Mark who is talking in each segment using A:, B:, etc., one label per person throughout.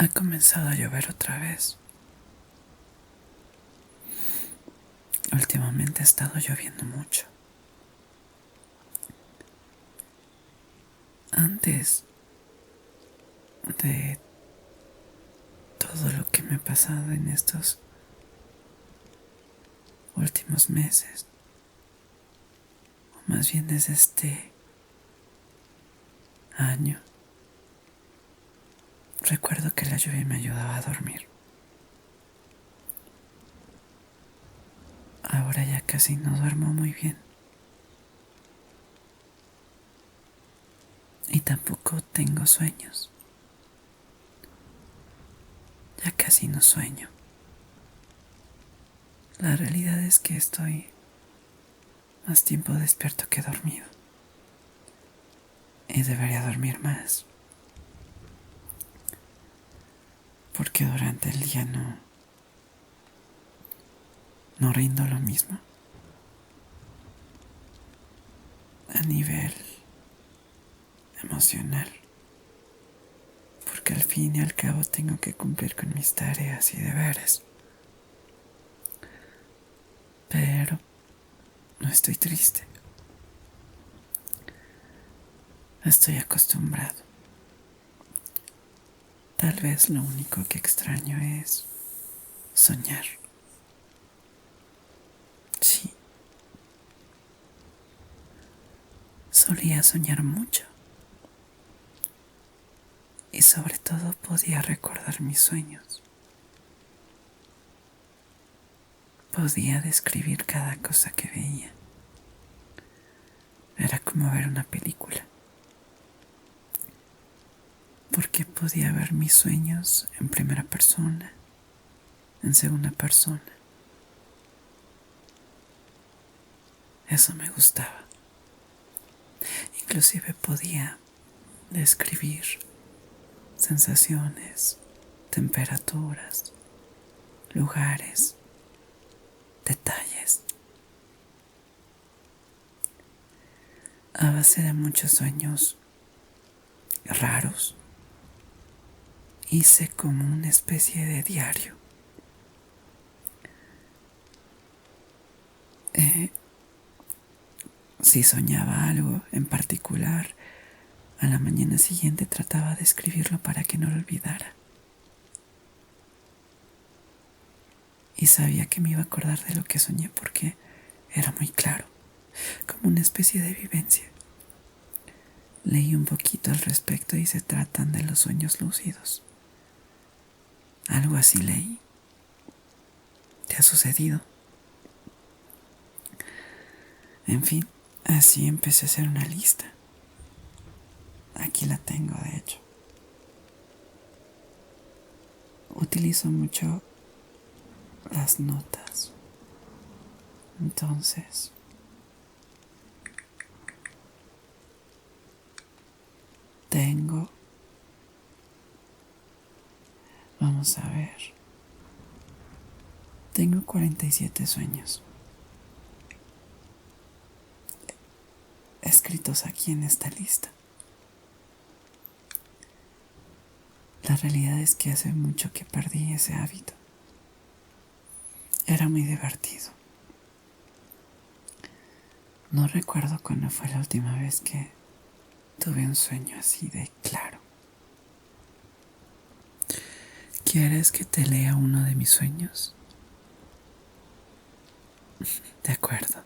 A: Ha comenzado a llover otra vez. Últimamente ha estado lloviendo mucho. Antes de todo lo que me ha pasado en estos últimos meses, o más bien desde este año, recuerdo que la lluvia me ayudaba a dormir. Ahora ya casi no duermo muy bien. Y tampoco tengo sueños. Ya casi no sueño. La realidad es que estoy más tiempo despierto que dormido. Y debería dormir más. Porque durante el día no rindo lo mismo. A nivel emocional. Porque al fin y al cabo tengo que cumplir con mis tareas y deberes. Pero no estoy triste. Estoy acostumbrado. Tal vez lo único que extraño es soñar. Sí, solía soñar mucho. Y sobre todo podía recordar mis sueños. Podía describir cada cosa que veía. Era como ver una película. Porque podía ver mis sueños en primera persona, en segunda persona. Eso me gustaba. Inclusive podía describir sensaciones, temperaturas, lugares, detalles. A base de muchos sueños raros, hice como una especie de diario. Si soñaba algo en particular, a la mañana siguiente trataba de escribirlo para que no lo olvidara. Y sabía que me iba a acordar de lo que soñé porque era muy claro, como una especie de vivencia. Leí un poquito al respecto y se tratan de los sueños lúcidos. Algo así leí. ¿Te ha sucedido? En fin, así empecé a hacer una lista. Aquí la tengo, de hecho. Utilizo mucho las notas. Entonces, tengo... Vamos a ver. Tengo 47 sueños escritos aquí en esta lista. La realidad es que hace mucho que perdí ese hábito. Era muy divertido. No recuerdo cuándo fue la última vez que tuve un sueño así de claro. ¿Quieres que te lea uno de mis sueños? De acuerdo.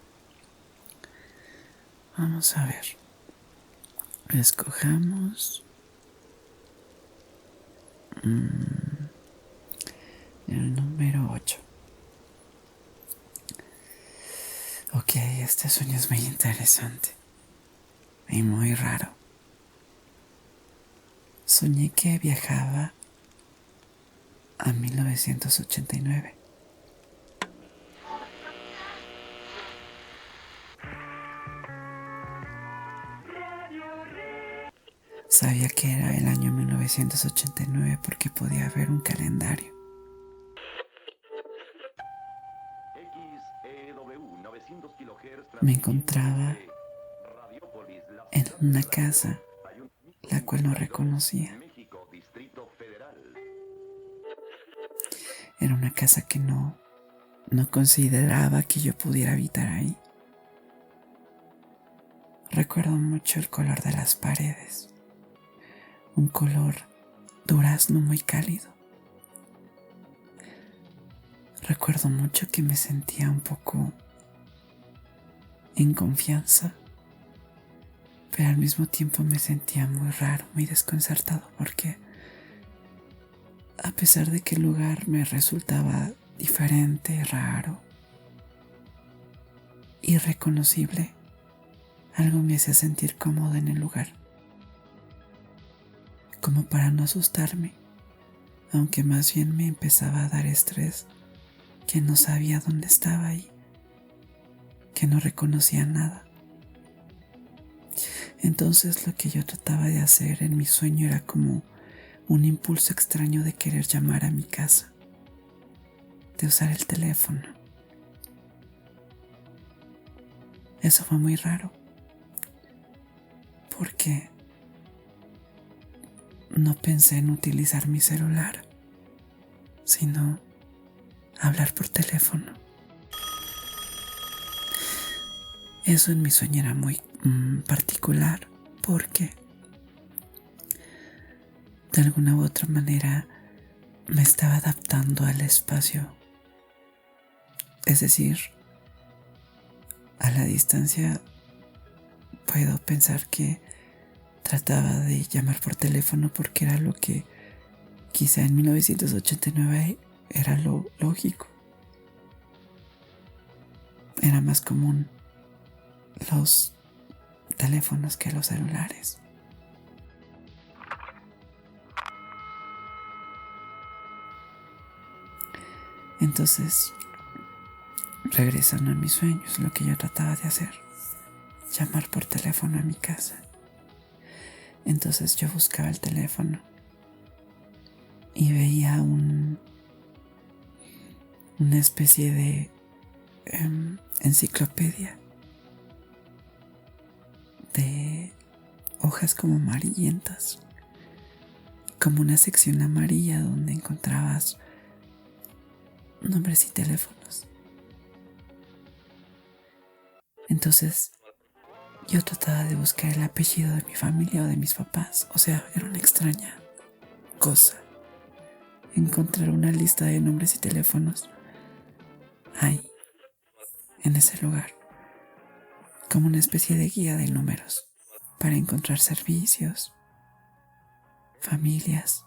A: Vamos a ver. Escojamos el número 8. Ok, este sueño es muy interesante y muy raro. Soñé que viajaba a 1989. Sabía que era el año 1989 porque podía ver un calendario. Me encontraba en una casa la cual no reconocía. Era una casa que no consideraba que yo pudiera habitar ahí. Recuerdo mucho el color de las paredes, un color durazno muy cálido. Recuerdo mucho que me sentía un poco en confianza, pero al mismo tiempo me sentía muy raro, muy desconcertado, porque a pesar de que el lugar me resultaba diferente, raro, irreconocible, algo me hacía sentir cómodo en el lugar, como para no asustarme, aunque más bien me empezaba a dar estrés, que no sabía dónde estaba ahí, que no reconocía nada. Entonces lo que yo trataba de hacer en mi sueño era como un impulso extraño de querer llamar a mi casa, de usar el teléfono. Eso fue muy raro, porque no pensé en utilizar mi celular, sino hablar por teléfono. Eso en mi sueño era muy particular, porque de alguna u otra manera me estaba adaptando al espacio. Es decir, a la distancia puedo pensar que trataba de llamar por teléfono porque era lo que quizá en 1989 era lo lógico. Era más común los teléfonos que los celulares. Entonces, regresando a mis sueños, lo que yo trataba de hacer, llamar por teléfono a mi casa. Entonces yo buscaba el teléfono y veía una especie de enciclopedia de hojas como amarillentas, como una sección amarilla donde encontrabas nombres y teléfonos. Entonces yo trataba de buscar el apellido de mi familia o de mis papás. O sea, era una extraña cosa encontrar una lista de nombres y teléfonos ahí, en ese lugar, como una especie de guía de números para encontrar servicios, familias.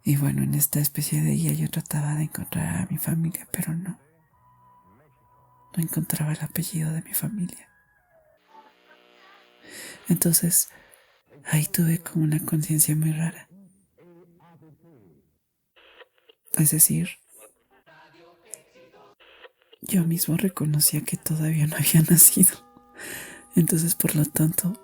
A: Y bueno, en esta especie de guía yo trataba de encontrar a mi familia, pero no encontraba el apellido de mi familia. Entonces ahí tuve como una conciencia muy rara. Es decir, yo mismo reconocía que todavía no había nacido. Entonces, por lo tanto,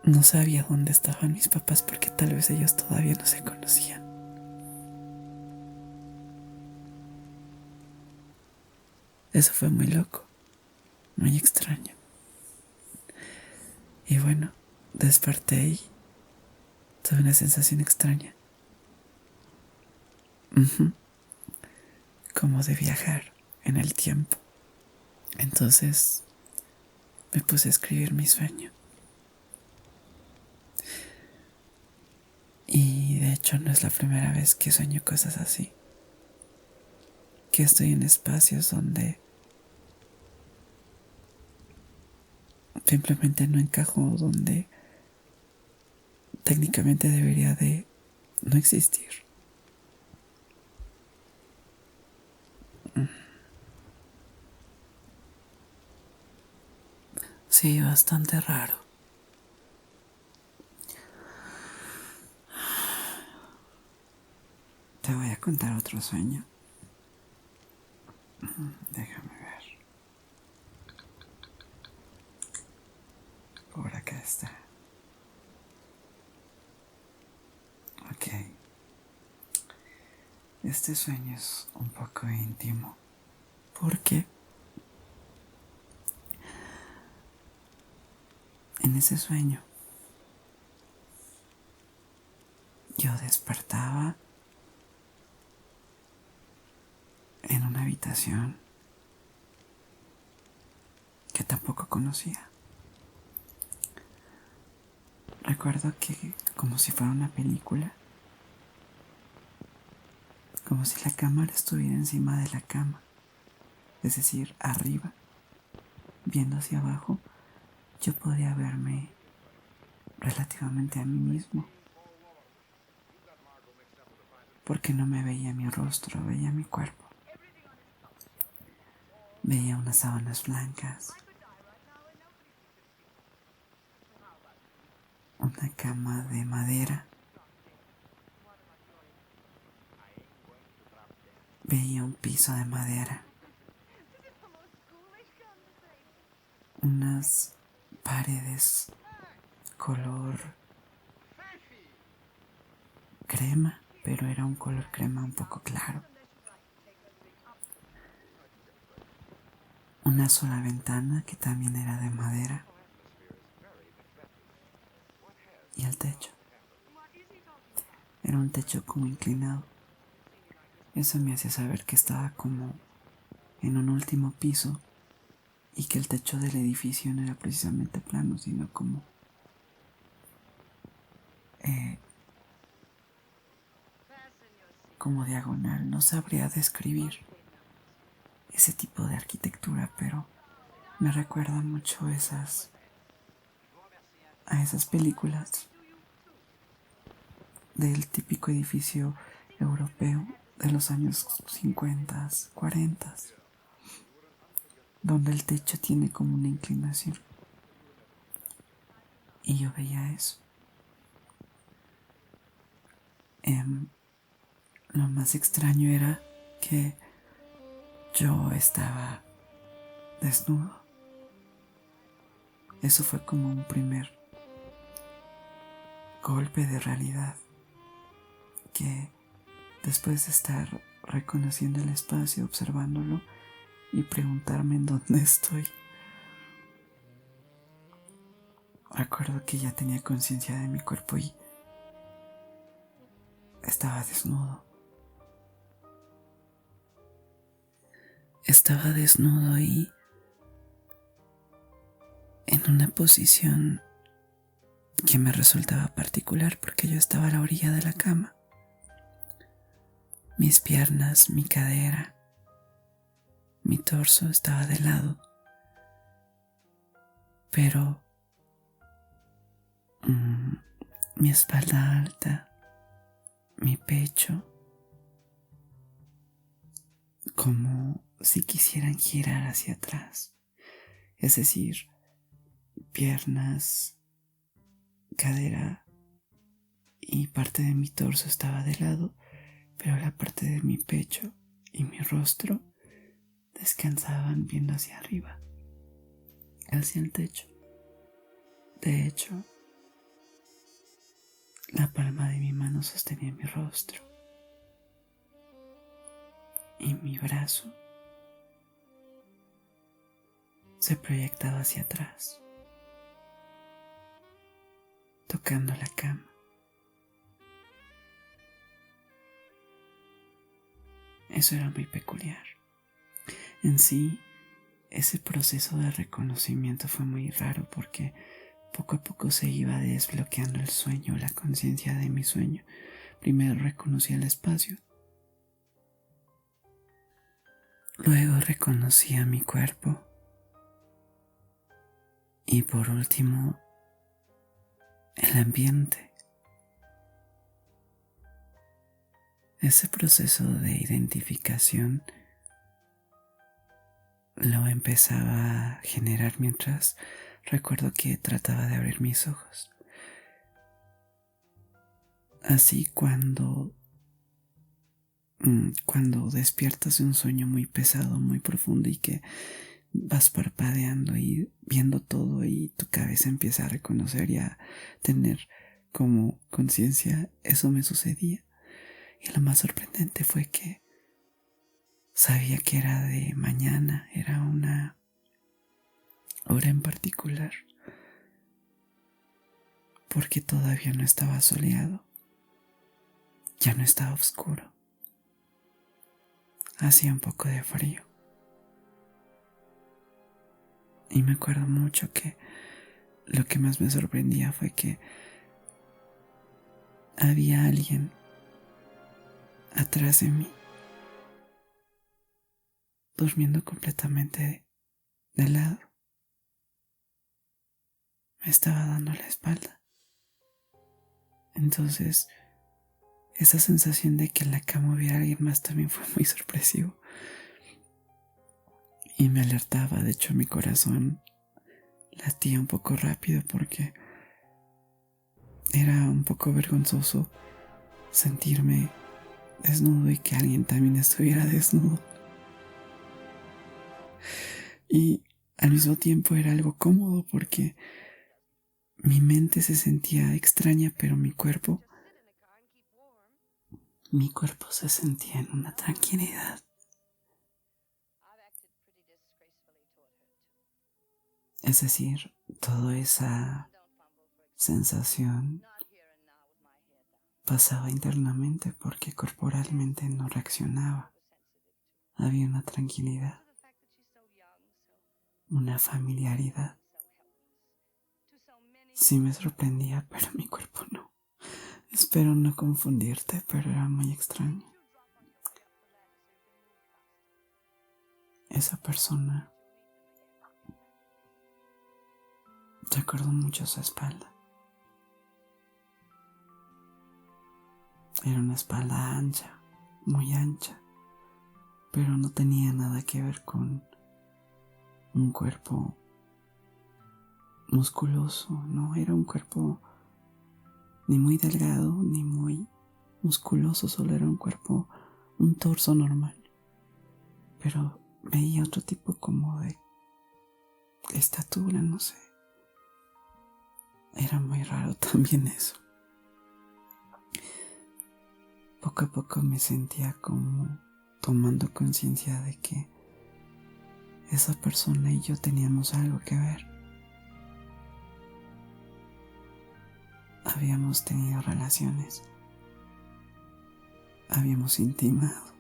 A: no sabía dónde estaban mis papás porque tal vez ellos todavía no se conocían. Eso fue muy loco, muy extraño. Y bueno, desperté y tuve una sensación extraña. Como de viajar en el tiempo. Entonces me puse a escribir mi sueño. Y de hecho no es la primera vez que sueño cosas así. Que estoy en espacios donde simplemente no encajo, donde técnicamente debería de no existir. Sí, bastante raro. Te voy a contar otro sueño. Déjame ver. Por acá está. Ok. Este sueño es un poco íntimo. Porque en ese sueño yo despertaba en una habitación que tampoco conocía. Recuerdo que, como si fuera una película, como si la cámara estuviera encima de la cama, es decir, arriba, viendo hacia abajo, yo podía verme relativamente a mí mismo, porque no me veía mi rostro, veía mi cuerpo. Veía unas sábanas blancas, una cama de madera, veía un piso de madera, unas paredes color crema, pero era un color crema un poco claro. Una sola ventana que también era de madera. Y el techo. Era un techo como inclinado. Eso me hacía saber que estaba como en un último piso y que el techo del edificio no era precisamente plano, sino eh, como diagonal. No sabría describir ese tipo de arquitectura, pero me recuerda mucho a esas películas del típico edificio europeo de los años 50, 40, donde el techo tiene como una inclinación. Y yo veía eso. Lo más extraño era que yo estaba desnudo. Eso fue como un primer golpe de realidad, que después de estar reconociendo el espacio, observándolo y preguntarme en dónde estoy, recuerdo que ya tenía conciencia de mi cuerpo y estaba desnudo. Estaba desnudo y en una posición que me resultaba particular porque yo estaba a la orilla de la cama. Mis piernas, mi cadera, mi torso estaba de lado, pero mi espalda alta, mi pecho, como si quisieran girar hacia atrás, es decir, piernas, cadera y parte de mi torso estaba de lado, pero la parte de mi pecho y mi rostro descansaban viendo hacia arriba, hacia el techo. De hecho, la palma de mi mano sostenía mi rostro y mi brazo se proyectaba hacia atrás, tocando la cama. Eso era muy peculiar. En sí, ese proceso de reconocimiento fue muy raro porque poco a poco se iba desbloqueando el sueño, la conciencia de mi sueño. Primero reconocí el espacio, luego reconocí a mi cuerpo y por último el ambiente. Ese proceso de identificación lo empezaba a generar mientras recuerdo que trataba de abrir mis ojos. Así cuando despiertas de un sueño muy pesado, muy profundo y que vas parpadeando y viendo todo y tu cabeza empieza a reconocer y a tener como conciencia, eso me sucedía. Y lo más sorprendente fue que sabía que era de mañana, era una hora en particular, porque todavía no estaba soleado. Ya no estaba oscuro. Hacía un poco de frío. Y me acuerdo mucho que lo que más me sorprendía fue que había alguien atrás de mí, durmiendo completamente de lado. Me estaba dando la espalda. Entonces, esa sensación de que en la cama hubiera alguien más también fue muy sorpresivo. Y me alertaba, de hecho mi corazón latía un poco rápido porque era un poco vergonzoso sentirme desnudo y que alguien también estuviera desnudo. Y al mismo tiempo era algo cómodo porque mi mente se sentía extraña, pero mi cuerpo se sentía en una tranquilidad. Es decir, toda esa sensación pasaba internamente porque corporalmente no reaccionaba. Había una tranquilidad, una familiaridad. Sí me sorprendía, pero mi cuerpo no. Espero no confundirte, pero era muy extraño. Esa persona, recuerdo mucho su espalda. Era una espalda ancha, muy ancha, pero no tenía nada que ver con un cuerpo musculoso, no era un cuerpo ni muy delgado ni muy musculoso, solo era un cuerpo, un torso normal. Pero veía otro tipo como de estatura, no sé. Era muy raro también eso. Poco a poco me sentía como tomando conciencia de que esa persona y yo teníamos algo que ver. Habíamos tenido relaciones. Habíamos intimado.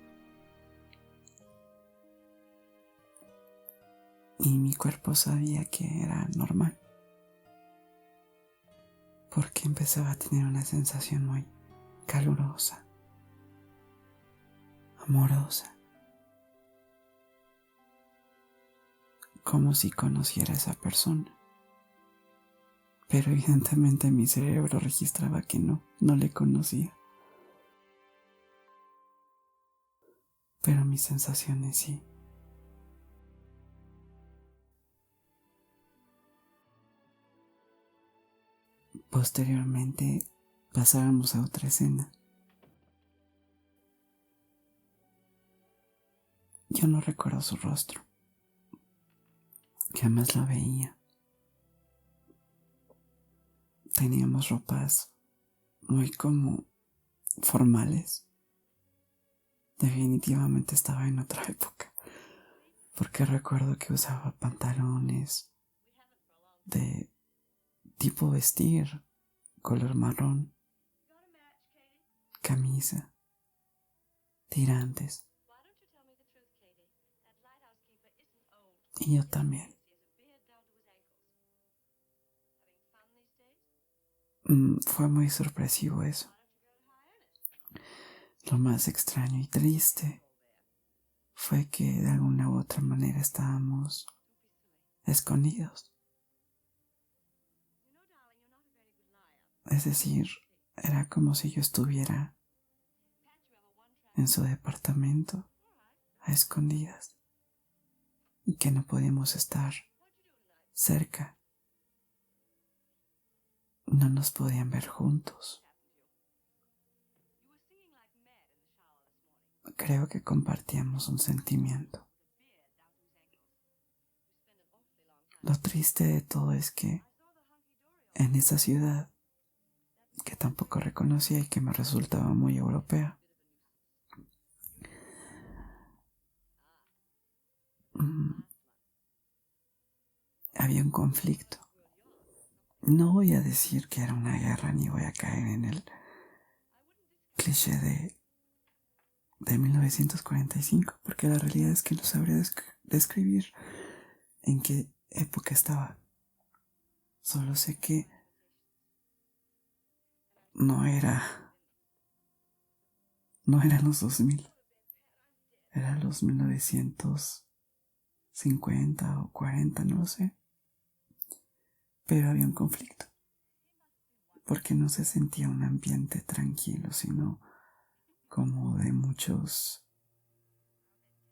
A: Y mi cuerpo sabía que era normal. Porque empezaba a tener una sensación muy calurosa, amorosa. Como si conociera a esa persona. Pero evidentemente mi cerebro registraba que no le conocía. Pero mis sensaciones sí. Posteriormente pasábamos a otra escena. Yo no recuerdo su rostro. Jamás lo veía. Teníamos ropas muy como formales. Definitivamente estaba en otra época. Porque recuerdo que usaba pantalones de tipo vestir, color marrón, camisa, tirantes. Y yo también. Fue muy sorpresivo eso. Lo más extraño y triste fue que de alguna u otra manera estábamos escondidos. Es decir, era como si yo estuviera en su departamento a escondidas y que no podíamos estar cerca. No nos podían ver juntos. Creo que compartíamos un sentimiento. Lo triste de todo es que en esa ciudad, que tampoco reconocía y que me resultaba muy europea, había un conflicto. No voy a decir que era una guerra ni voy a caer en el cliché de 1945, porque la realidad es que no sabría describir en qué época estaba. Solo sé que no era, no eran los 2000, eran los 1950 o 40, no lo sé. Pero había un conflicto, porque no se sentía un ambiente tranquilo, sino como de muchos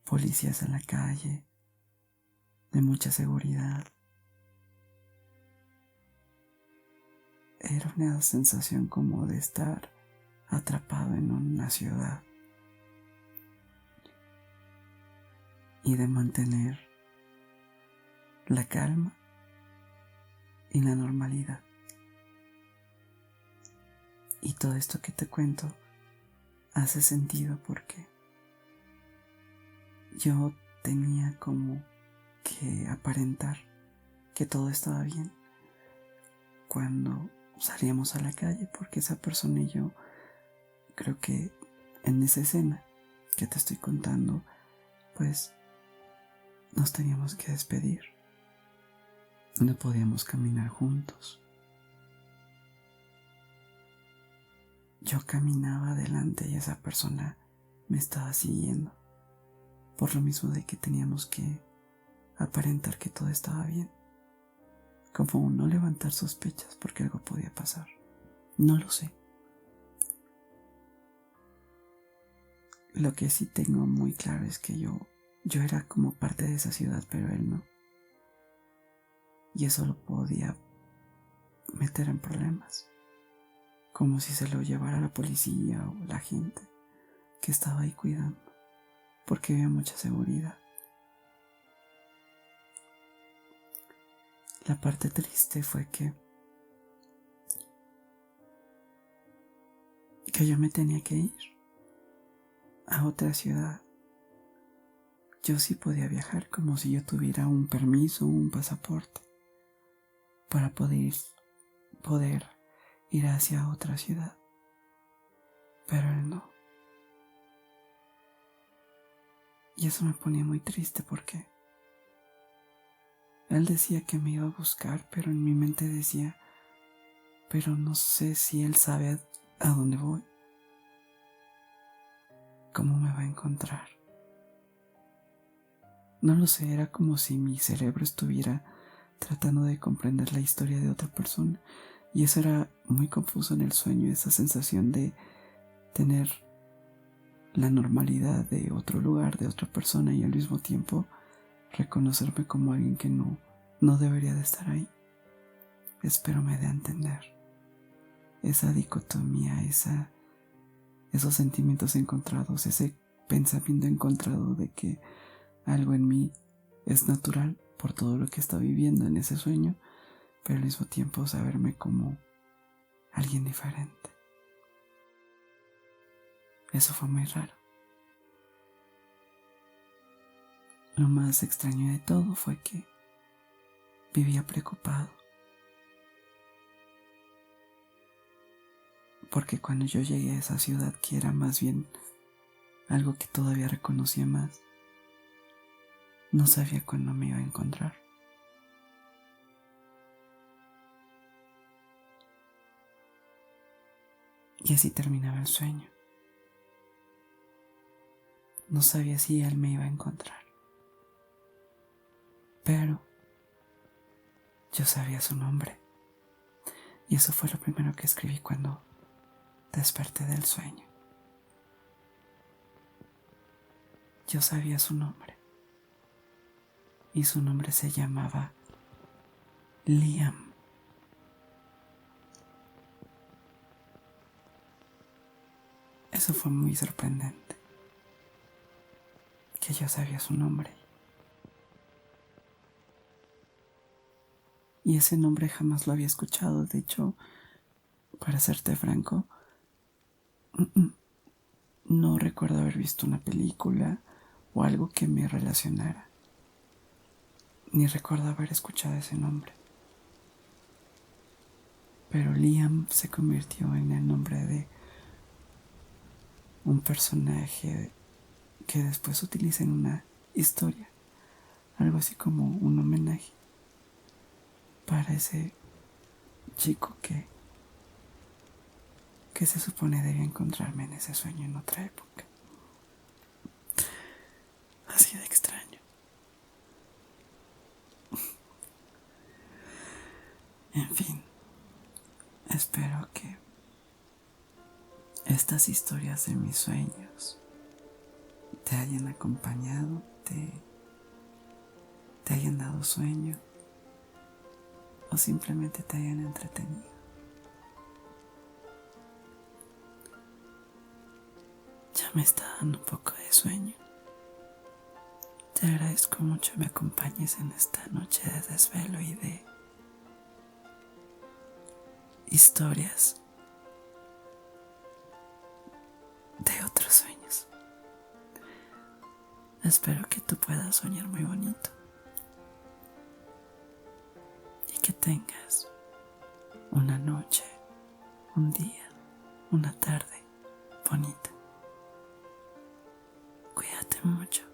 A: policías en la calle, de mucha seguridad. Era una sensación como de estar atrapado en una ciudad y de mantener la calma y la normalidad. Y todo esto que te cuento hace sentido porque yo tenía como que aparentar que todo estaba bien cuando salíamos a la calle, porque esa persona y yo, creo que en esa escena que te estoy contando, pues nos teníamos que despedir. No podíamos caminar juntos. Yo caminaba adelante y esa persona me estaba siguiendo, por lo mismo de que teníamos que aparentar que todo estaba bien, como no levantar sospechas porque algo podía pasar. No lo sé. Lo que sí tengo muy claro es que yo era como parte de esa ciudad, pero él no. Y eso lo podía meter en problemas, como si se lo llevara la policía o la gente que estaba ahí cuidando, porque había mucha seguridad. La parte triste fue que yo me tenía que ir a otra ciudad. Yo sí podía viajar como si yo tuviera un permiso o un pasaporte para poder ir hacia otra ciudad, pero él no. Y eso me ponía muy triste porque él decía que me iba a buscar, pero en mi mente decía, pero no sé si él sabe a dónde voy, cómo me va a encontrar. No lo sé, era como si mi cerebro estuviera tratando de comprender la historia de otra persona, y eso era muy confuso en el sueño, esa sensación de tener la normalidad de otro lugar, de otra persona, y al mismo tiempo reconocerme como alguien que no debería de estar ahí. Espero me dé a entender esa dicotomía, esos sentimientos encontrados, ese pensamiento encontrado de que algo en mí es natural por todo lo que está viviendo en ese sueño, pero al mismo tiempo saberme como alguien diferente. Eso fue muy raro. Lo más extraño de todo fue que vivía preocupado, porque cuando yo llegué a esa ciudad, que era más bien algo que todavía reconocía más, no sabía cuándo me iba a encontrar. Y así terminaba el sueño. No sabía si él me iba a encontrar, pero yo sabía su nombre. Y eso fue lo primero que escribí cuando desperté del sueño. Yo sabía su nombre. Y su nombre se llamaba Liam. Eso fue muy sorprendente, que yo sabía su nombre. Y ese nombre jamás lo había escuchado. De hecho, para serte franco, no recuerdo haber visto una película o algo que me relacionara. Ni recuerdo haber escuchado ese nombre. Pero Liam se convirtió en el nombre de un personaje que después utiliza en una historia, algo así como un homenaje para ese chico que se supone debía encontrarme en ese sueño en otra época. Así de extraño. En fin, espero que estas historias de mis sueños te hayan acompañado, te hayan dado sueño o simplemente te hayan entretenido. Ya me está dando un poco de sueño. Te agradezco mucho que me acompañes en esta noche de desvelo y de historias de otros sueños. Espero que tú puedas soñar muy bonito y que tengas una noche, un día, una tarde bonita. Cuídate mucho.